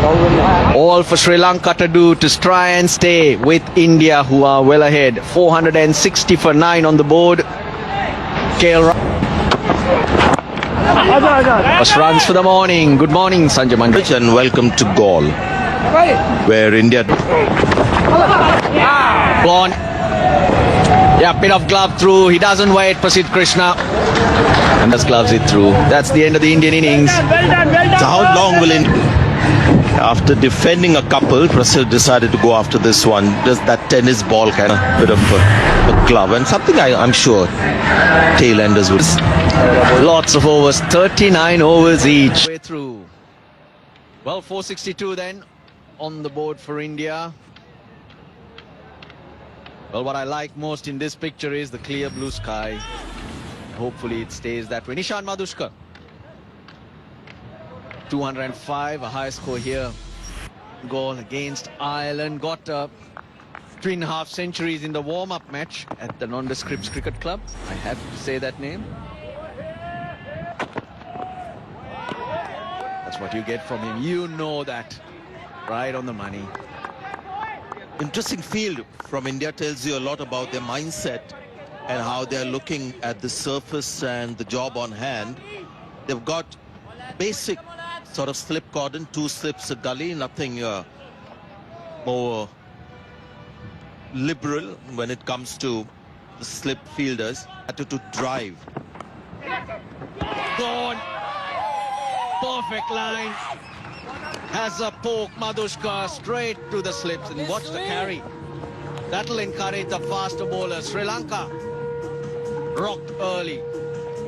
All for Sri Lanka to do to try and stay with India, who are well ahead. 460 for 9 on the board. KL first runs for the morning. Good morning, Sanjay Mandal. And welcome to Gaul, where India... Gone. Yeah, bit of glove through. He doesn't wait, Prasidh Krishna. And just gloves it through. That's the end of the Indian innings. So how long will India... After defending a couple, Prasidh decided to go after this one. Does that tennis ball kind of bit of a glove, and something I'm sure tail-enders would... Lots of overs, 39 overs each. Way through. Well, 462 then on the board for India. Well, what I like most in this picture is the clear blue sky. Hopefully it stays that way. Nishan Madhushka. 205, a high score here. Goal against Ireland. Got 3.5 centuries in the warm-up match at the Nondescripts Cricket Club. I have to say that name. That's what you get from him. You know that. Right on the money. Interesting field from India tells you a lot about their mindset and how they're looking at the surface and the job on hand. They've got basic sort of slip cordon, 2 slips a gully, nothing more liberal when it comes to the slip fielders. Had to drive. Gone. Perfect line. Has a poke, Madhushka, straight to the slips, and watch the carry. That'll encourage the faster bowlers. Sri Lanka rocked early.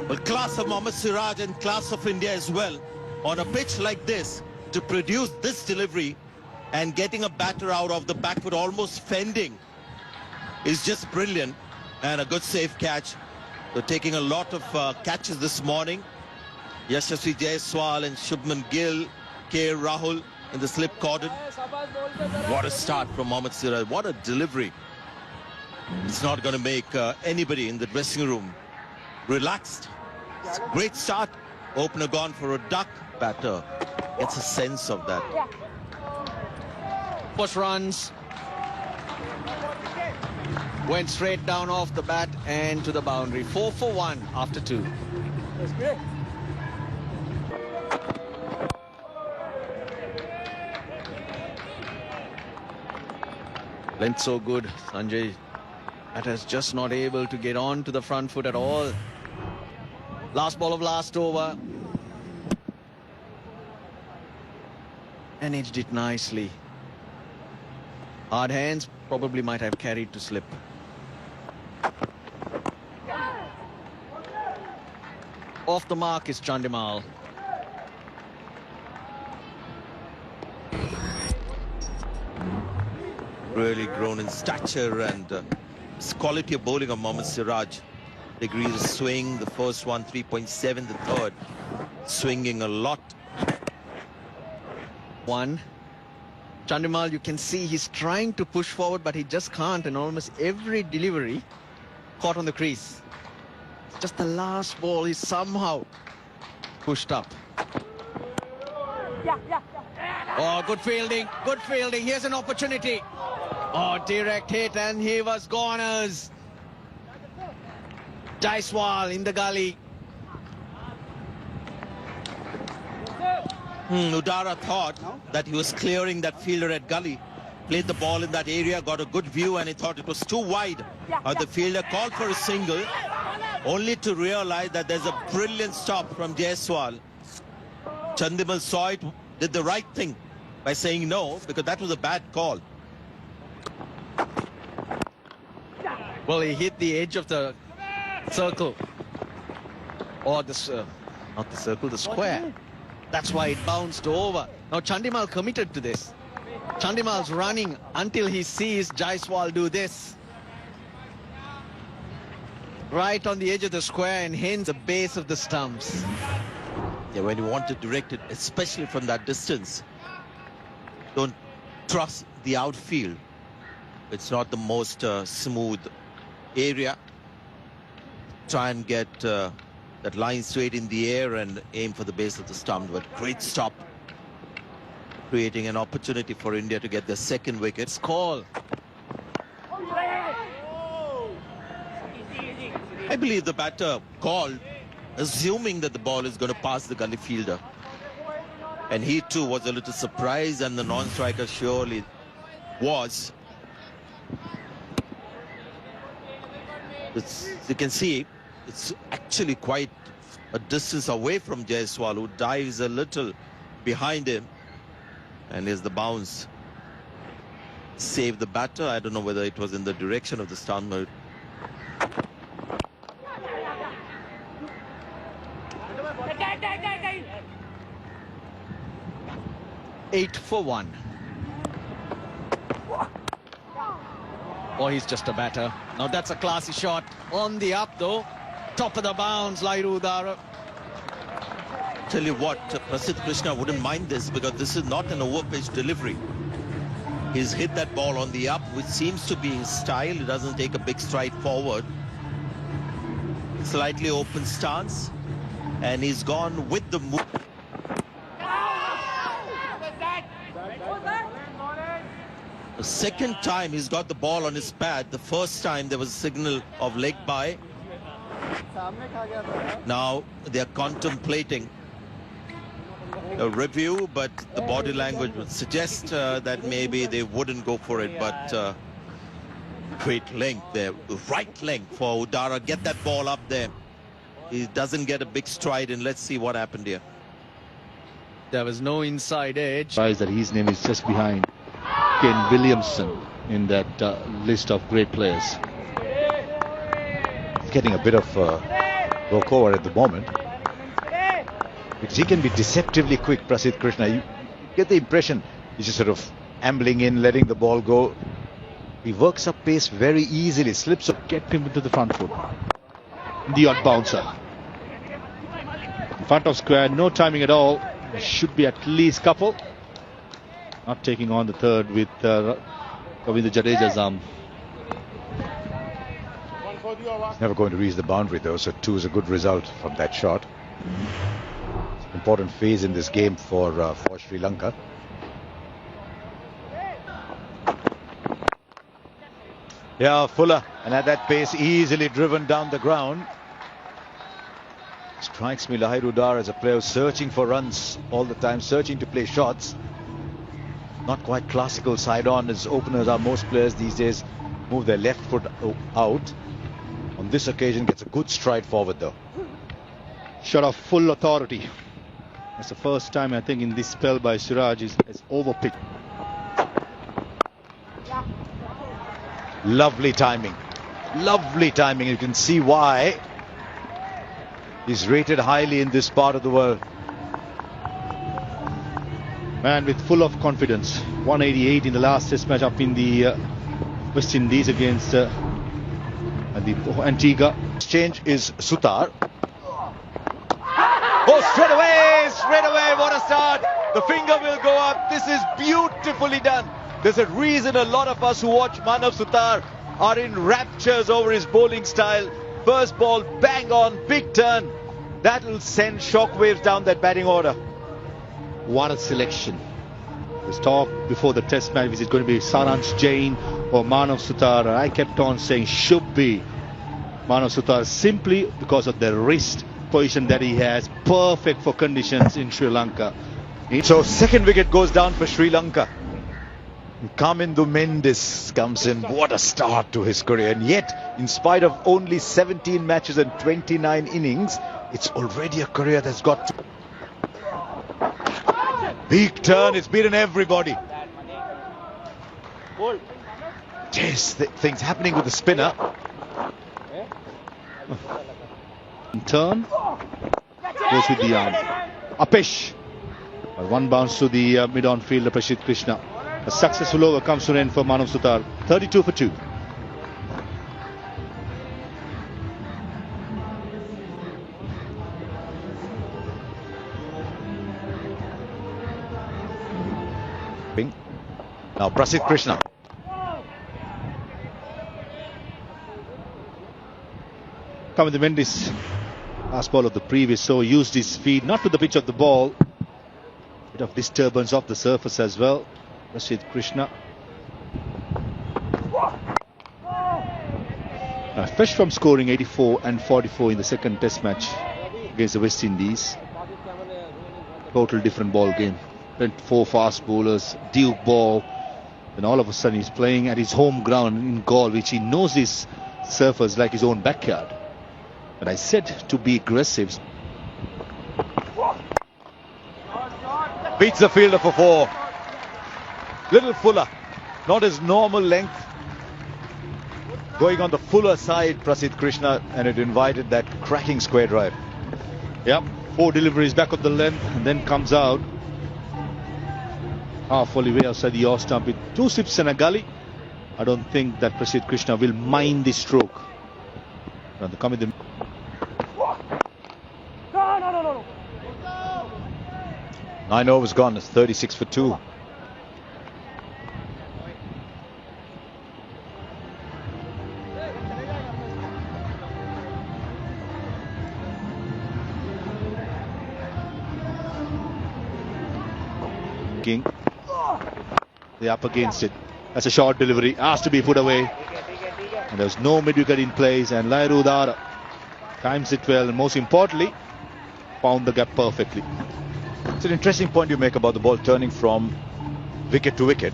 Well, class of Mohammad Siraj and class of India as well. On a pitch like this, to produce this delivery and getting a batter out of the back foot, almost fending, is just brilliant. And a good safe catch. They're taking a lot of catches this morning. Yashasvi Jaiswal and Shubman Gill, K. Rahul in the slip cordon. What a start from Mohammad Siraj. What a delivery. It's not going to make anybody in the dressing room relaxed. It's a great start. Opener gone for a duck. Batter gets a sense of that. First runs. Went straight down off the bat and to the boundary. 4 for 1 after 2. Length so good, Sanjay. That is just not able to get on to the front foot at all. Last ball of last over. And edged it nicely. Hard hands probably might have carried to slip. Off the mark is Chandimal. Really grown in stature and quality of bowling of Mohammad Siraj. Degrees of swing, the first one 3.7, the third swinging a lot. 1. Chandimal, you can see he's trying to push forward, but he just can't, and almost every delivery caught on the crease. It's just the last ball is somehow pushed up. Oh, good fielding, good fielding. Here's an opportunity. Oh, direct hit, and he was goners. Jaiswal in the gully. Udara thought that he was clearing that fielder at gully. Played the ball in that area, got a good view, and he thought it was too wide. The fielder called for a single, only to realize that there's a brilliant stop from Jaiswal. Chandimal saw it, did the right thing by saying no, because that was a bad call. Well, he hit the edge of the circle. Or the, not the circle, the square. That's why it bounced over. Now Chandimal committed to this. Chandimal's running until he sees Jaiswal do this. Right on the edge of the square and hence the base of the stumps. Yeah, when you want to direct it, especially from that distance, don't trust the outfield. It's not the most smooth area. Try and get that line straight in the air and aim for the base of the stump. But great stop. creating an opportunity for India to get their second wicket. Call. I believe the batter called, assuming that the ball is going to pass the gully fielder. And he too was a little surprised, and the non-striker surely was. You can see it's actually quite a distance away from Jaiswal, who dives a little behind him. And here's the bounce. Save the batter. I don't know whether it was in the direction of the stump. 8 for 1. Oh, he's just a batter. Now that's a classy shot. On the up though. Top of the bounce, Lahiri Udara. Tell you what, Prasidh Krishna wouldn't mind this, because this is not an overpitch delivery. He's hit that ball on the up, which seems to be his style. He doesn't take a big stride forward. Slightly open stance. And he's gone with the move. The second time he's got the ball on his pad. The first time there was a signal of leg by. Now they're contemplating a review, but the body language would suggest that maybe they wouldn't go for it. But great length there, right length for Udara. Get that ball up there. He doesn't get a big stride, and let's see what happened here. There was no inside edge. Surprised that his name is just behind Ken Williamson in that list of great players. He's getting a bit of walkover at the moment, because he can be deceptively quick, Prasidh Krishna. You get the impression he's just sort of ambling in, letting the ball go. He works up pace very easily, slips up. Get him into the front foot. The odd bouncer. In front of square, no timing at all. There should be at least couple. Not taking on the third with Ravindra Jadeja's arm. He's never going to reach the boundary though, so 2 is a good result from that shot. It's an important phase in this game for Sri Lanka. Yeah, Fuller, and at that pace, easily driven down the ground. Strikes me, Lahiri Udara as a player searching for runs all the time, searching to play shots. Not quite classical side on as openers are. Most players these days move their left foot out. On this occasion, gets a good stride forward though. Shot of full authority. That's the first time I think in this spell by Siraj is overpicked. Lovely timing. Lovely timing. You can see why he's rated highly in this part of the world. Man with full of confidence. 188 in the last test match up in the West Indies against the Antigua. Exchange is Sutar. Oh, straight away, what a start. The finger will go up. This is beautifully done. There's a reason a lot of us who watch Manav Sutar are in raptures over his bowling style. First ball, bang on, big turn. That will send shockwaves down that batting order. What a selection. There's talk before the test match, is it going to be Saransh Jain or Manav Sutar? And I kept on saying should be Manav Sutar, simply because of the wrist position that he has. Perfect for conditions in Sri Lanka. So second wicket goes down for Sri Lanka. Kamindu Mendis comes in. What a start to his career. And yet, in spite of only 17 matches and 29 innings, it's already a career that's got big turn. It's beaten everybody. Yes, things happening with the spinner. Turn goes with the arm. Apesh. One bounce to the mid-on fielder Prasidh Krishna. A successful over comes to an end for Manav Sutar. 32 for 2. Now Prasidh Krishna. Kamindu Mendis, last ball of the previous, so used his feet, not to the pitch of the ball. Bit of disturbance of the surface as well. Prasidh Krishna. Fresh from scoring 84 and 44 in the second test match against the West Indies. Total different ball game. Went 4 fast bowlers, Duke ball. Then all of a sudden he's playing at his home ground in Galle, which he knows his surface like his own backyard. But I said to be aggressive. Beats the fielder for 4. Little fuller, not his normal length. Going on the fuller side, Prasidh Krishna, and it invited that cracking square drive. Yep, 4 deliveries back of the length and then comes out. Half volley way outside the off stump with 2 sips and a gully. I don't think that Prasidh Krishna will mind the stroke. Now the coming. 9 overs gone, it's 36 for 2. They're up against it. That's a short delivery, has to be put away. And there's no mid-wicket in place, and Lairu Dara times it well, and most importantly, found the gap perfectly. It's an interesting point you make about the ball turning from wicket to wicket.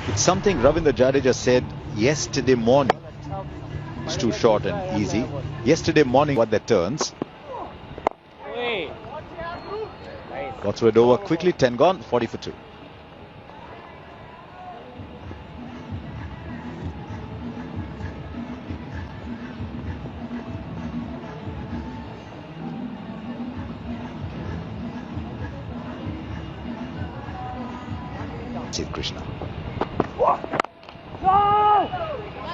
It's something Ravindra Jadeja said yesterday morning. It's too short and easy. Yesterday morning, what that turns. Got through it over quickly, 10 gone, 40 for 2. Krishna.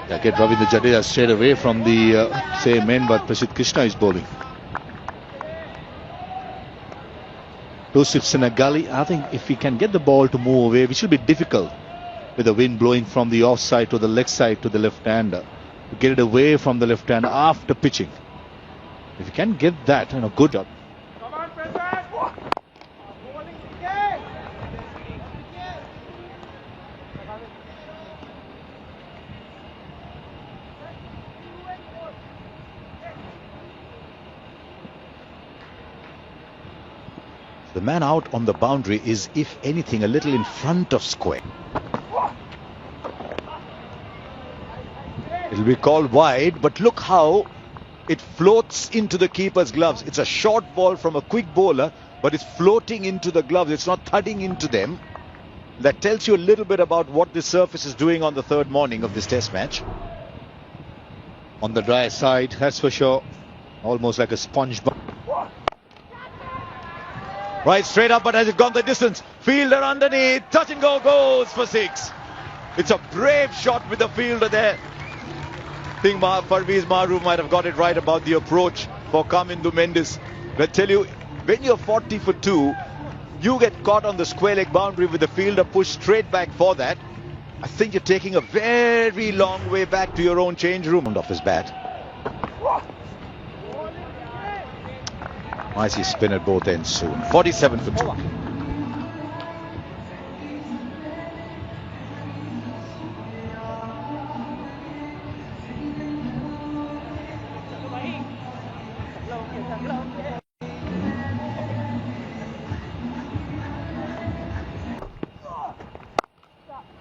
Yeah, get Ravindra Jadeja straight away from the same end, but Prasidh Krishna is bowling. 2 sips and a gully. I think if he can get the ball to move away, which will be difficult with the wind blowing from the off side to the leg side to the left-hander, to get it away from the left-hander after pitching. If you can get that, good job. The man out on the boundary is, if anything, a little in front of square. It'll be called wide, but look how it floats into the keeper's gloves. It's a short ball from a quick bowler, but it's floating into the gloves. It's not thudding into them. That tells you a little bit about what the surface is doing on the third morning of this test match. On the dry side, that's for sure. Almost like a sponge. Right, straight up, but has it gone the distance? Fielder underneath, touch and go, goes for 6. It's a brave shot with the fielder there. I think Parvez Maruf might have got it right about the approach for Kamindu Mendes. I tell you, when you're 40 for 2, you get caught on the square leg boundary with the fielder pushed straight back for that. I think you're taking a very long way back to your own change room. Off his bat. I see spin at both ends soon. 47 for 2.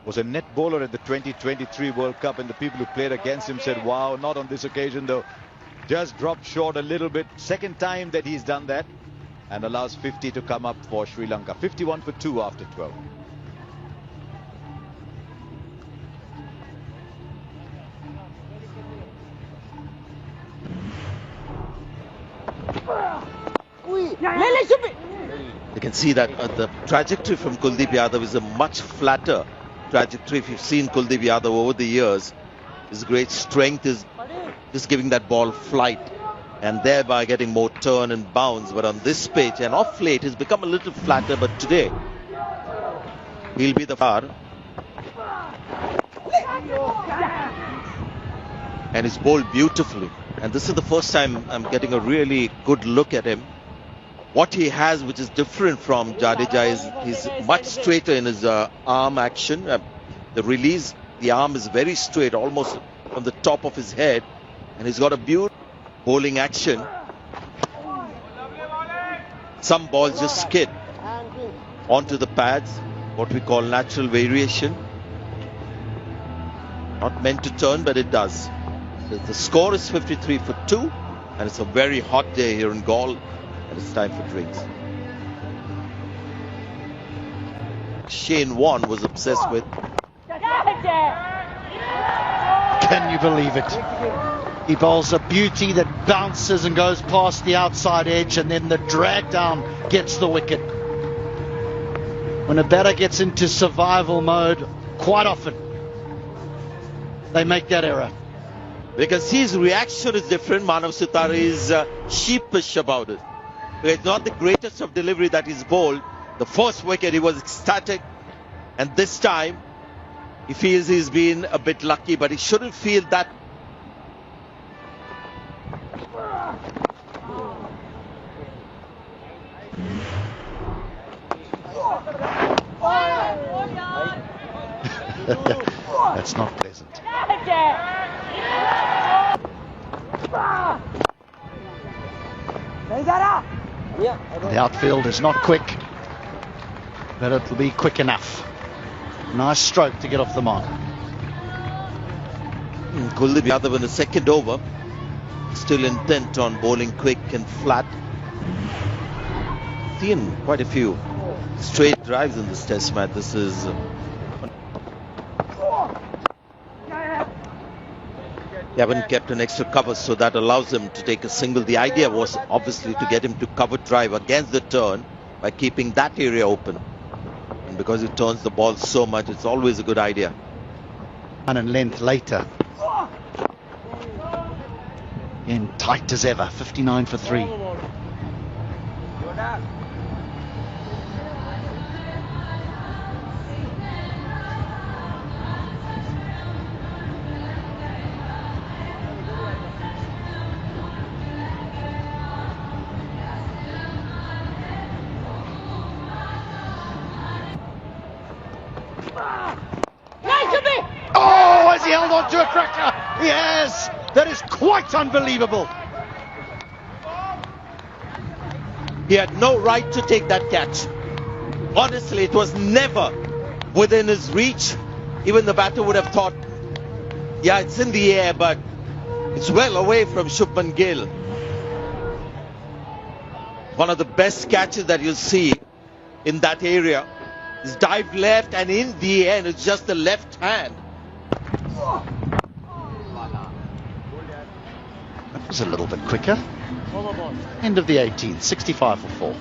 Was a net bowler at the 2023 World Cup, and the people who played against him said, wow, not on this occasion though. Just dropped short a little bit. Second time that he's done that, and allows 50 to come up for Sri Lanka. 51 for 2 after 12. You can see that the trajectory from Kuldeep Yadav is a much flatter trajectory. If you've seen Kuldeep Yadav over the years, his great strength is just giving that ball flight and thereby getting more turn and bounce. But on this pitch and off late, he's become a little flatter. But today, he'll be the far. And he's bowled beautifully. And this is the first time I'm getting a really good look at him. What he has, which is different from Jadeja, is he's much straighter in his arm action. The release, the arm is very straight, almost from the top of his head, and he's got a beautiful bowling action. Some balls just skid onto the pads, what we call natural variation. Not meant to turn, but it does. The score is 53 for 2, and it's a very hot day here in Gaul, and it's time for drinks. Shane Warne was obsessed with. Can you believe it? He bowls a beauty that bounces and goes past the outside edge, and then the drag down gets the wicket. When a batter gets into survival mode, quite often they make that error. Because his reaction is different. Manav Sutar is sheepish about it. It's not the greatest of delivery that he's bowled. The first wicket he was ecstatic, and this time he feels he's been a bit lucky, but he shouldn't feel that. That's not pleasant. The outfield is not quick, but it'll be quick enough. Nice stroke to get off the mark. Kuldeep Yadav in the second over, still intent on bowling quick and flat. Seen quite a few straight drives in this test match. This is they haven't kept an extra cover, so that allows him to take a single. The idea was obviously to get him to cover drive against the turn by keeping that area open. And because he turns the ball so much, it's always a good idea. And length later. In tight as ever, 59 for 3. Oh, has he held on to a cracker? He has. That is quite unbelievable. He had no right to take that catch. Honestly, it was never within his reach. Even the batter would have thought, yeah, it's in the air, but it's well away from Shubman Gill. One of the best catches that you'll see in that area. He's dived left, and in the end, it's just the left hand. That was a little bit quicker. End of the 18th, 65 for 4.